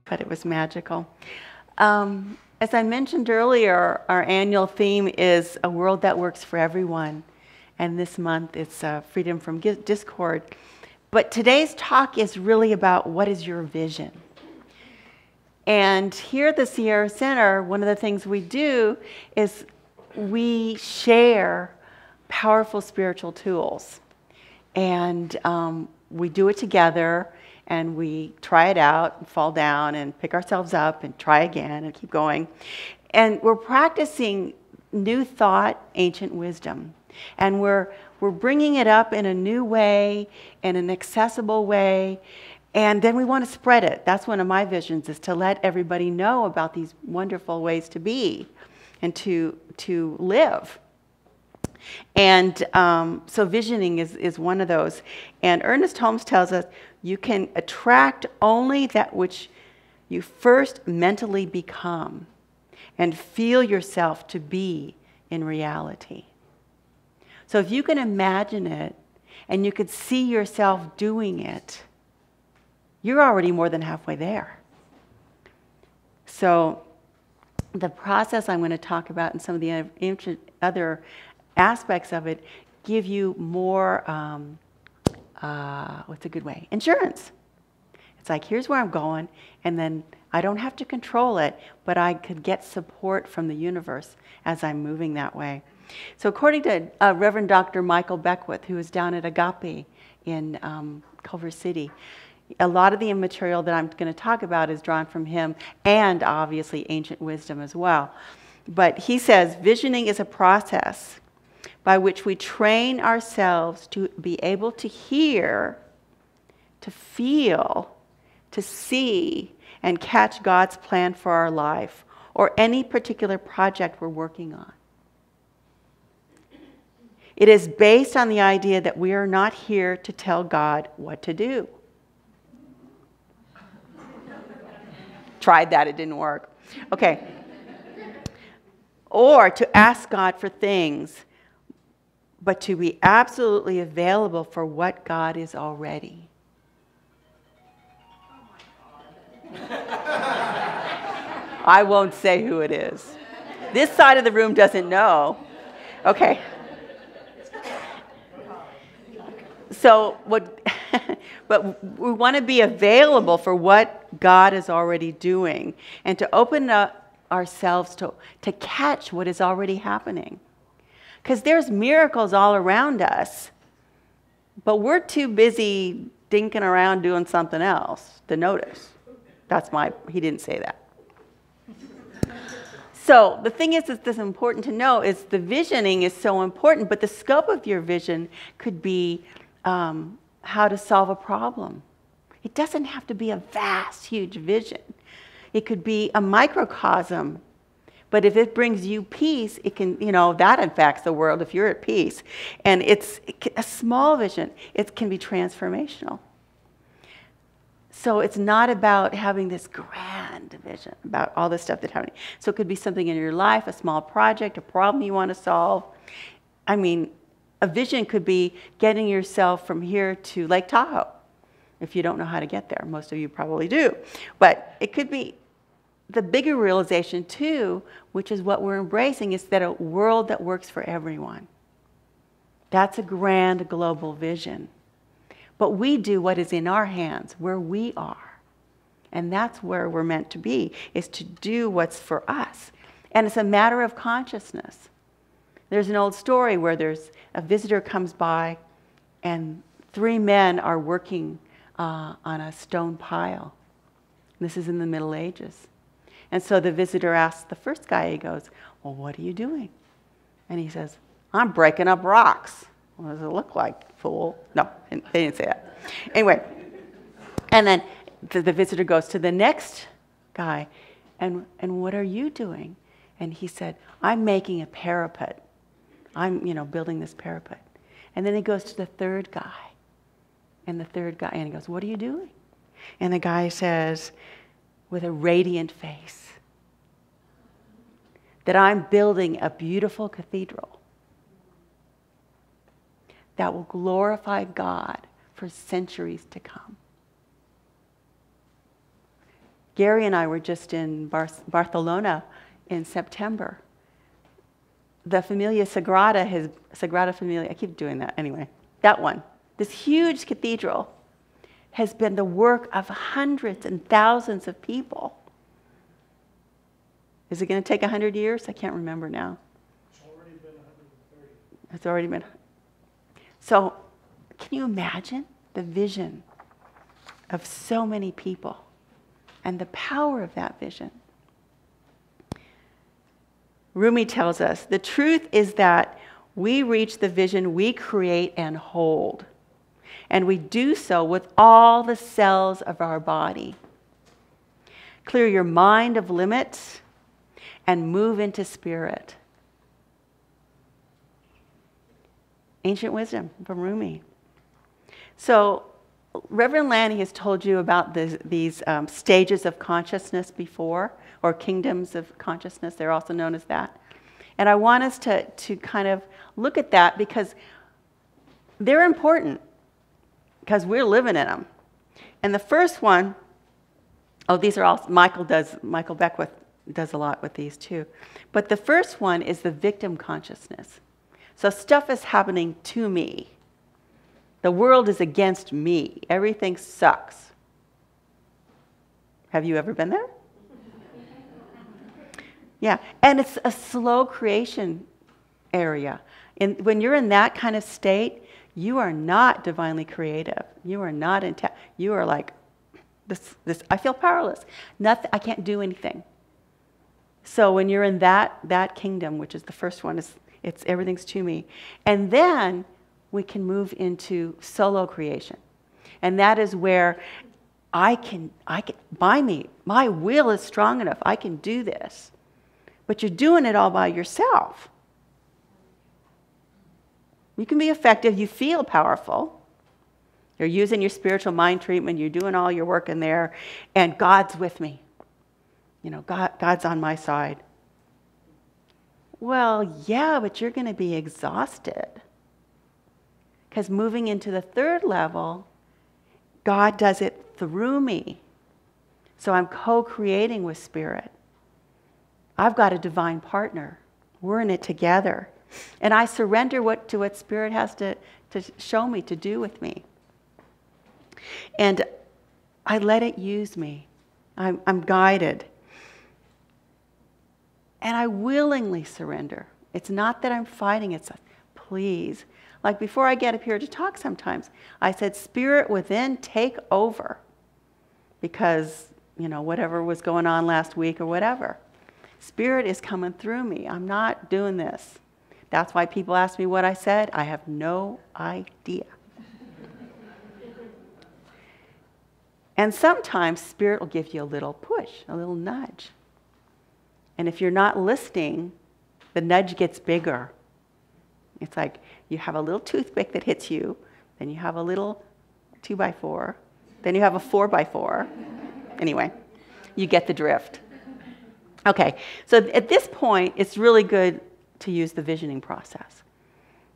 but it was magical. As I mentioned earlier, our annual theme is a world that works for everyone. And this month it's freedom from discord. But today's talk is really about what is your vision. And here at the Sierra Center, one of the things we do is we share powerful spiritual tools. And we do it together, and we try it out, and fall down, and pick ourselves up, and try again, and keep going. And we're practicing new thought, ancient wisdom. And we're bringing it up in a new way, in an accessible way, and then we want to spread it. That's one of my visions, is to let everybody know about these wonderful ways to be and to live. And so visioning is one of those. And Ernest Holmes tells us you can attract only that which you first mentally become and feel yourself to be in reality. So if you can imagine it and you could see yourself doing it, you're already more than halfway there. So the process I'm going to talk about and some of the other aspects of it give you more, what's a good way? Insurance. It's like, here's where I'm going, and then I don't have to control it, but I could get support from the universe as I'm moving that way. So according to Reverend Dr. Michael Beckwith, who is down at Agape in Culver City, a lot of the material that I'm going to talk about is drawn from him, and obviously ancient wisdom as well. But he says, visioning is a process by which we train ourselves to be able to hear, to feel, to see, and catch God's plan for our life or any particular project we're working on. It is based on the idea that we are not here to tell God what to do. Tried that, it didn't work. Okay. Or to ask God for things, but to be absolutely available for what God is already. I won't say who it is. This side of the room doesn't know. Okay. So but we want to be available for what God is already doing and to open up ourselves to catch what is already happening. Because there's miracles all around us, but we're too busy dinking around doing something else to notice. He didn't say that. So the thing is that's important to know is the visioning is so important, but the scope of your vision could be how to solve a problem. It doesn't have to be a vast, huge vision. It could be a microcosm. But if it brings you peace, it can, that impacts the world if you're at peace. And it's a small vision. It can be transformational. So it's not about having this grand vision about all the stuff that's happening. So it could be something in your life, a small project, a problem you want to solve. I mean, a vision could be getting yourself from here to Lake Tahoe, if you don't know how to get there. Most of you probably do. But it could be the bigger realization, too, which is what we're embracing, is that a world that works for everyone. That's a grand global vision. But we do what is in our hands, where we are. And that's where we're meant to be, is to do what's for us. And it's a matter of consciousness. There's an old story where there's a visitor comes by and 3 men are working on a stone pile. This is in the Middle Ages. And so the visitor asks the first guy, he goes, well, what are you doing? And he says, I'm breaking up rocks. What does it look like, fool? No, they didn't say that. Anyway, and then the visitor goes to the next guy, and what are you doing? And he said, I'm making a parapet. I'm, building this parapet. And then he goes to the third guy, and he goes, what are you doing? And the guy says, with a radiant face, that I'm building a beautiful cathedral that will glorify God for centuries to come. Gary and I were just in Barcelona in September. The Sagrada Familia, I keep doing that anyway, that one, this huge cathedral has been the work of hundreds and thousands of people. Is it going to take 100 years? I can't remember now. It's already been 130. It's already been. So, can you imagine the vision of so many people and the power of that vision? Rumi tells us, the truth is that we reach the vision we create and hold. And we do so with all the cells of our body. Clear your mind of limits and move into spirit. Ancient wisdom from Rumi. So, Reverend Lanny has told you about these stages of consciousness before, or kingdoms of consciousness. They're also known as that. And I want us to kind of look at that because they're important, because we're living in them. And the first one, these are all, Michael Beckwith does a lot with these too. But the first one is the victim consciousness. So stuff is happening to me. The world is against me. Everything sucks. Have you ever been there? Yeah, and it's a slow creation area. And when you're in that kind of state, you are not divinely creative. You are not intact. You are like, this. I feel powerless. Nothing. I can't do anything. So when you're in that kingdom, which is the first one, it's everything's to me, and then we can move into solo creation, and that is where I can by me. My will is strong enough. I can do this, but you're doing it all by yourself. You can be effective. You feel powerful. You're using your spiritual mind treatment. You're doing all your work in there, and God's with me. You know, God's on my side. Well, yeah, but you're going to be exhausted. Because moving into the third level, God does it through me. So I'm co-creating with Spirit. I've got a divine partner. We're in it together. And I surrender to what Spirit has to show me, to do with me. And I let it use me. I'm guided. And I willingly surrender. It's not that I'm fighting. It's a please. Like before I get up here to talk sometimes, I said, Spirit within, take over. Because, you know, whatever was going on last week or whatever. Spirit is coming through me. I'm not doing this. That's why people ask me what I said. I have no idea. And sometimes Spirit will give you a little push, a little nudge. And if you're not listening, the nudge gets bigger. It's like you have a little toothpick that hits you, then you have a little 2x4, then you have a 4x4. Anyway, you get the drift. Okay, so at this point, it's really good to use the visioning process.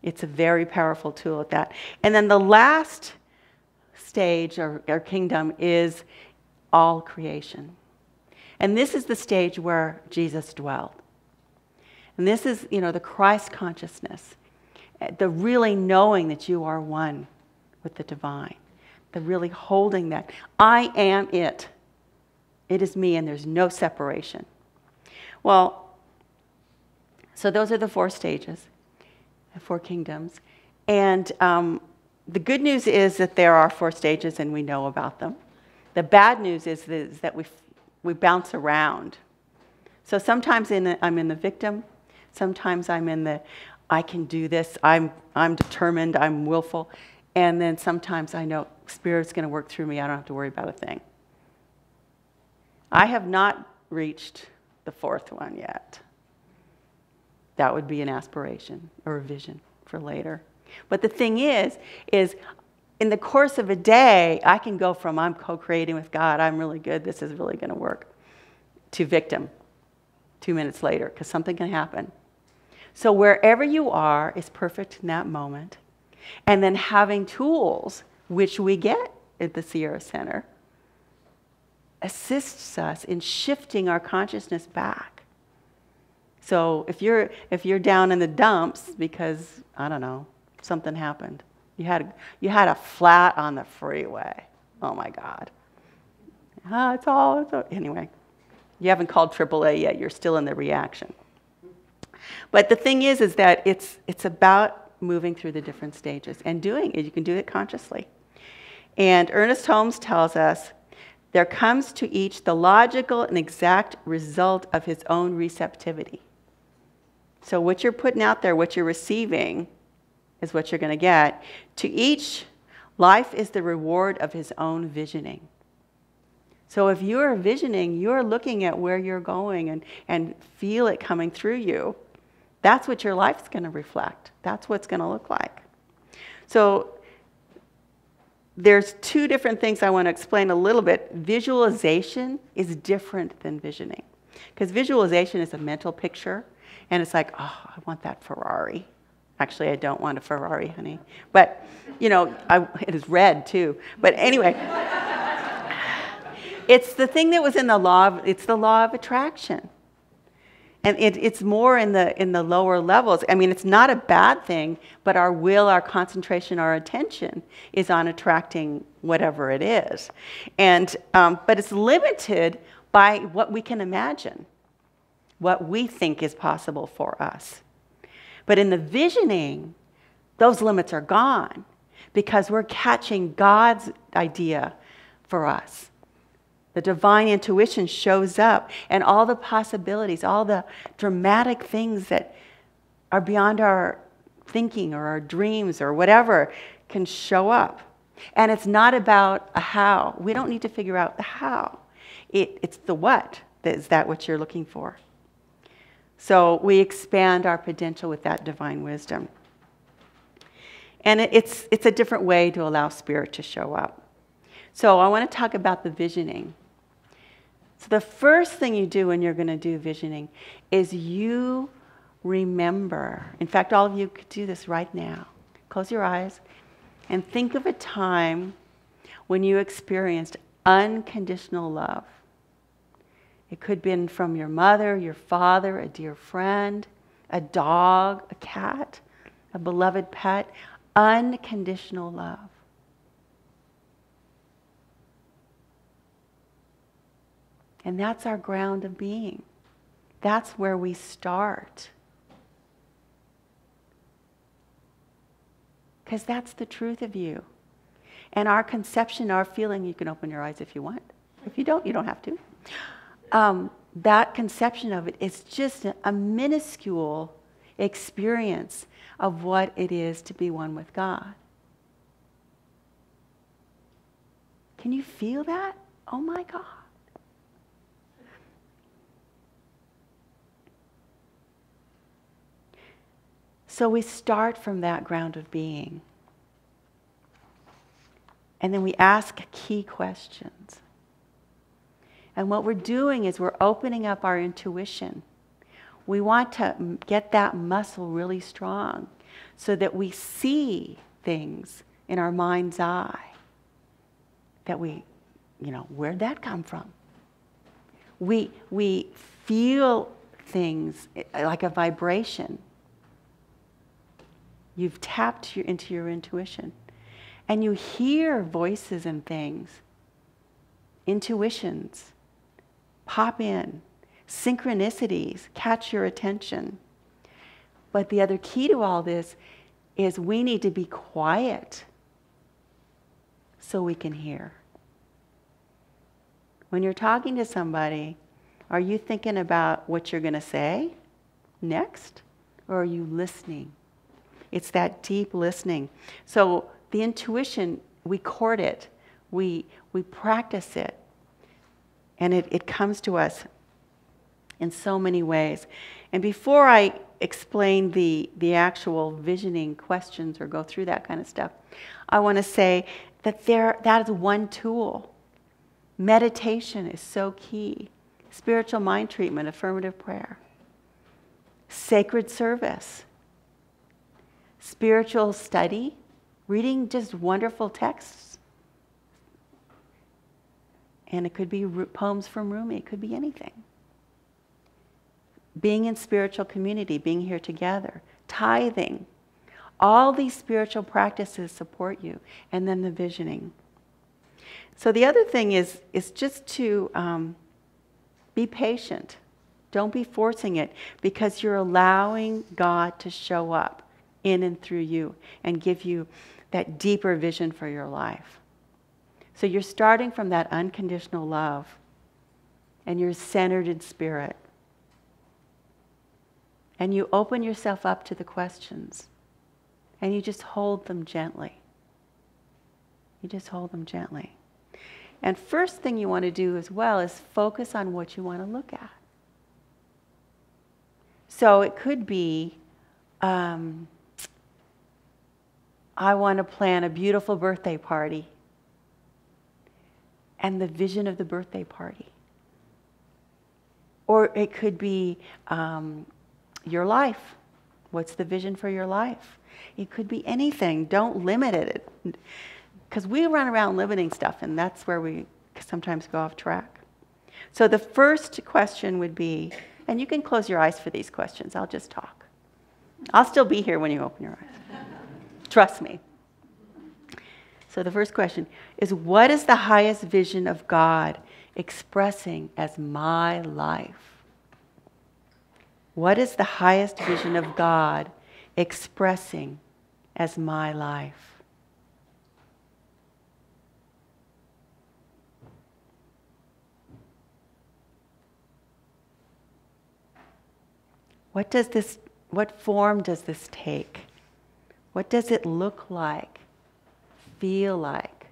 It's a very powerful tool at that. And then the last stage or kingdom is all creation. And this is the stage where Jesus dwelled. And this is, you know, the Christ consciousness, the really knowing that you are one with the divine, the really holding that. I am it. It is me, and there's no separation. Well, so those are the 4 stages, the 4 kingdoms. And the good news is that there are 4 stages and we know about them. The bad news is that we bounce around. So sometimes I'm in the victim. Sometimes I'm in the, I can do this. I'm determined. I'm willful. And then sometimes I know Spirit's going to work through me. I don't have to worry about a thing. I have not reached the 4th one yet. That would be an aspiration or a vision for later. But the thing is in the course of a day, I can go from I'm co-creating with God, I'm really good, this is really going to work, to victim 2 minutes later, because something can happen. So wherever you are is perfect in that moment. And then having tools, which we get at the Sierra Center, assists us in shifting our consciousness back. So if you're down in the dumps because, I don't know, something happened. You had a flat on the freeway. Oh my God. It's all anyway. You haven't called AAA yet. You're still in the reaction. But the thing is that it's about moving through the different stages and doing it. You can do it consciously. And Ernest Holmes tells us, there comes to each the logical and exact result of his own receptivity. So what you're putting out there, what you're receiving, is what you're going to get. To each, life is the reward of his own visioning. So if you're visioning, you're looking at where you're going and feel it coming through you. That's what your life's going to reflect. That's what it's going to look like. So there's two different things I want to explain a little bit. Visualization is different than visioning. Because visualization is a mental picture. And it's like, oh, I want that Ferrari. Actually, I don't want a Ferrari, honey. But, it is red too. But anyway, it's the thing that was in the law of attraction. And it's more in the lower levels. I mean, it's not a bad thing, but our will, our concentration, our attention is on attracting whatever it is. And but it's limited by what we can imagine, what we think is possible for us. But in the visioning, those limits are gone because we're catching God's idea for us. The divine intuition shows up, and all the possibilities, all the dramatic things that are beyond our thinking or our dreams or whatever can show up. And it's not about a how. We don't need to figure out the how. It's the what. Is that what you're looking for? So we expand our potential with that divine wisdom. And it's a different way to allow spirit to show up. So I want to talk about the visioning. So the first thing you do when you're going to do visioning is you remember. In fact, all of you could do this right now. Close your eyes and think of a time when you experienced unconditional love. It could have been from your mother, your father, a dear friend, a dog, a cat, a beloved pet. Unconditional love. And that's our ground of being. That's where we start. Because that's the truth of you. And our conception, our feeling, you can open your eyes if you want. If you don't, you don't have to. That conception of it is just a minuscule experience of what it is to be one with God. Can you feel that? Oh my God. So we start from that ground of being. And then we ask key questions. And what we're doing is we're opening up our intuition. We want to get that muscle really strong so that we see things in our mind's eye. That we, where'd that come from? We feel things like a vibration. You've tapped into your intuition. And you hear voices and things. Intuitions pop in. Synchronicities catch your attention. But the other key to all this is we need to be quiet so we can hear. When you're talking to somebody, are you thinking about what you're going to say next? Or are you listening? It's that deep listening. So the intuition, we court it. We practice it. And it comes to us in so many ways. And before I explain the actual visioning questions or go through that kind of stuff, I want to say that that is one tool. Meditation is so key. Spiritual mind treatment, affirmative prayer. Sacred service. Spiritual study, reading just wonderful texts. And it could be poems from Rumi. It could be anything. Being in spiritual community, being here together, tithing. All these spiritual practices support you. And then the visioning. So the other thing is just to be patient. Don't be forcing it, because you're allowing God to show up in and through you and give you that deeper vision for your life. So you're starting from that unconditional love, and you're centered in spirit. And you open yourself up to the questions, and you just hold them gently. You just hold them gently. And first thing you want to do as well is focus on what you want to look at. So it could be, I want to plan a beautiful birthday party, and the vision of the birthday party. Or it could be your life. What's the vision for your life? It could be anything. Don't limit it. Because we run around limiting stuff, and that's where we sometimes go off track. So the first question would be, and you can close your eyes for these questions. I'll just talk. I'll still be here when you open your eyes. Trust me. So the first question is, what is the highest vision of God expressing as my life? What is the highest vision of God expressing as my life? What form does this take? What does it look like, feel like,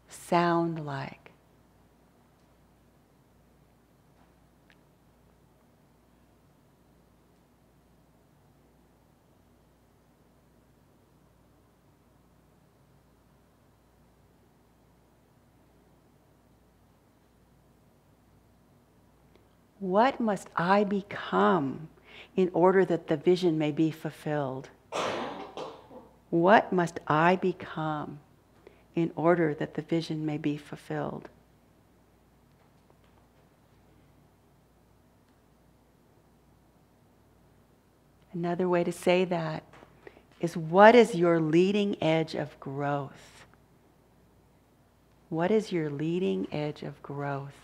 sound like? What must I become in order that the vision may be fulfilled? What must I become in order that the vision may be fulfilled? Another way to say that is, what is your leading edge of growth? What is your leading edge of growth?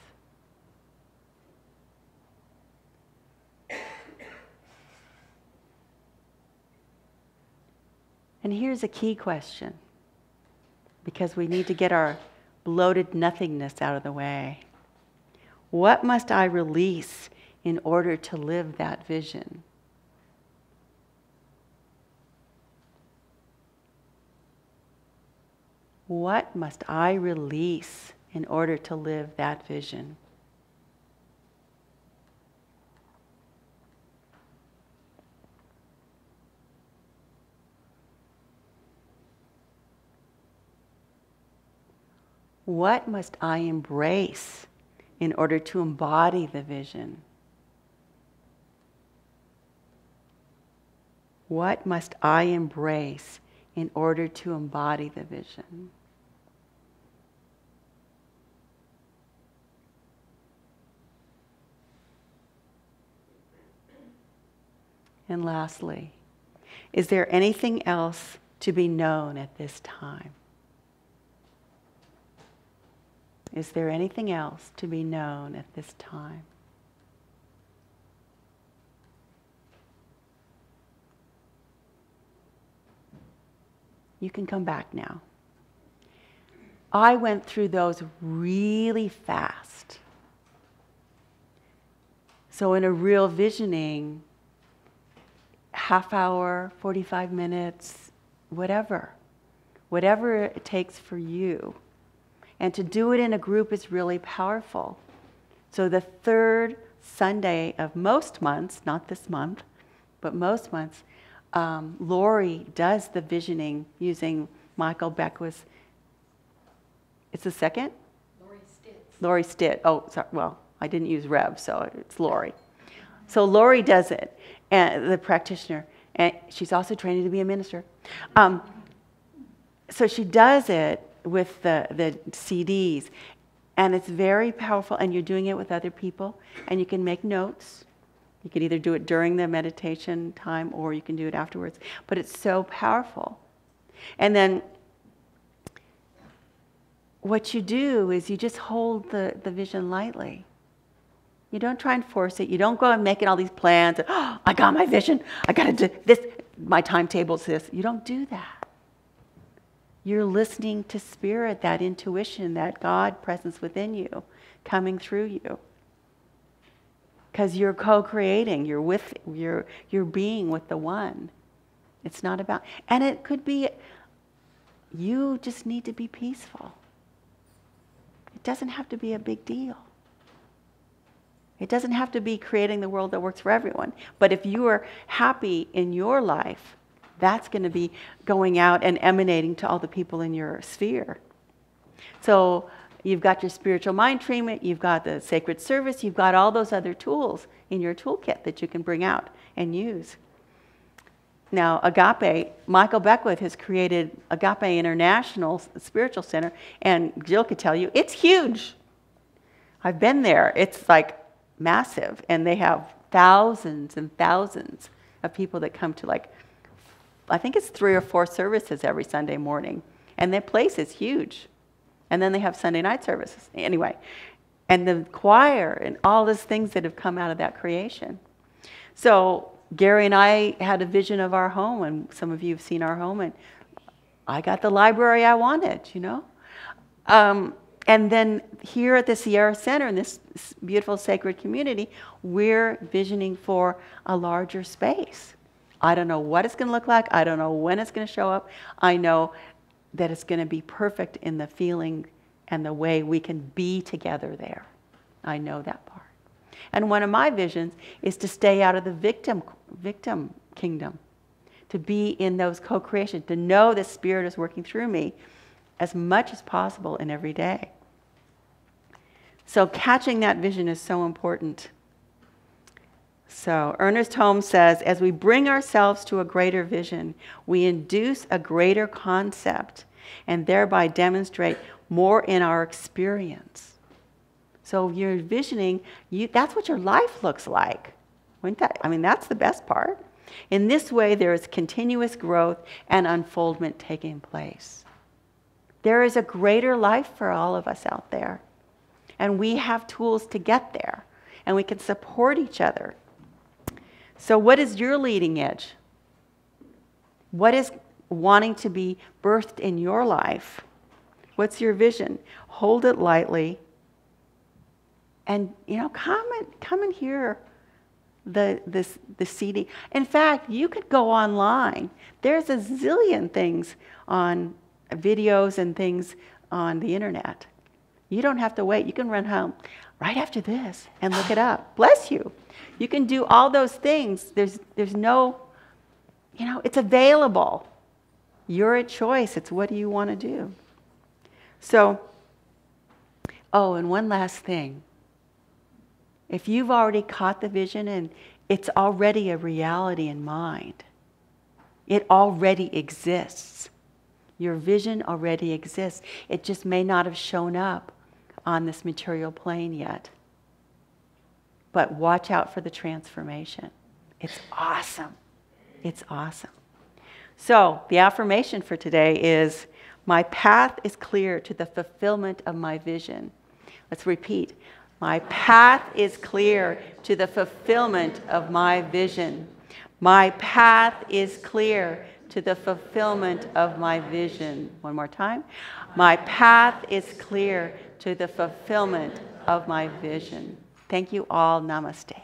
And here's a key question, because we need to get our bloated nothingness out of the way. What must I release in order to live that vision? What must I release in order to live that vision? What must I embrace in order to embody the vision? What must I embrace in order to embody the vision? And lastly, is there anything else to be known at this time? Is there anything else to be known at this time? You can come back now. I went through those really fast. So in a real visioning, half hour, 45 minutes, whatever it takes for you. And to do it in a group is really powerful. So the third Sunday of most months, not this month, but most months, Lori does the visioning using Michael Beckwith's. It's the second? Lori Stitt. Oh, sorry. Well, I didn't use Rev, so it's Lori. So Lori does it, and the practitioner, and she's also training to be a minister. So she does it with the CDs, And it's very powerful, and you're doing it with other people, and you can make notes. You can either do it during the meditation time or you can do it afterwards. But it's so powerful. And then what you do is you just hold the vision lightly. You don't try and force it. You don't go and making all these plans. Oh, I got my vision. I got to do this. My timetable's this. You don't do that. You're listening to spirit, that intuition, that God presence within you, coming through you. Because you're co-creating. You're being with the one. It's not about, and it could be, you just need to be peaceful. It doesn't have to be a big deal. It doesn't have to be creating the world that works for everyone. But if you are happy in your life, that's going to be going out and emanating to all the people in your sphere. So you've got your spiritual mind treatment, you've got the sacred service, you've got all those other tools in your toolkit that you can bring out and use. Now, Agape, Michael Beckwith has created Agape International Spiritual Center, and Jill could tell you, it's huge. I've been there. It's like massive, and they have thousands and thousands of people that come to, like, I think it's 3 or 4 services every Sunday morning, and their place is huge. And then they have Sunday night services. Anyway, and the choir and all those things that have come out of that creation. So Gary and I had a vision of our home, and some of you have seen our home, and I got the library I wanted, you know. And then here at the Sierra Center, in this beautiful sacred community, we're visioning for a larger space. I don't know what it's going to look like. I don't know when it's going to show up. I know that it's going to be perfect in the feeling and the way we can be together there. I know that part. And one of my visions is to stay out of the victim kingdom, to be in those co-creations, to know that Spirit is working through me as much as possible in every day. So catching that vision is so important. So Ernest Holmes says, as we bring ourselves to a greater vision, we induce a greater concept and thereby demonstrate more in our experience. So if you're visioning, that's what your life looks like. That's the best part. In this way, there is continuous growth and unfoldment taking place. There is a greater life for all of us out there. And we have tools to get there. And we can support each other. So what is your leading edge? What is wanting to be birthed in your life? What's your vision? Hold it lightly. And, come and hear the CD. In fact, you could go online. There's a zillion things on videos and things on the internet. You don't have to wait. You can run home right after this and look it up. Bless you. You can do all those things. There's no, it's available. You're at choice. It's what do you want to do. So, and one last thing. If you've already caught the vision and it's already a reality in mind, it already exists. Your vision already exists. It just may not have shown up on this material plane yet. But watch out for the transformation. It's awesome. It's awesome. So the affirmation for today is, my path is clear to the fulfillment of my vision. Let's repeat. My path is clear to the fulfillment of my vision. My path is clear to the fulfillment of my vision. One more time. My path is clear to the fulfillment of my vision. Thank you all. Namaste.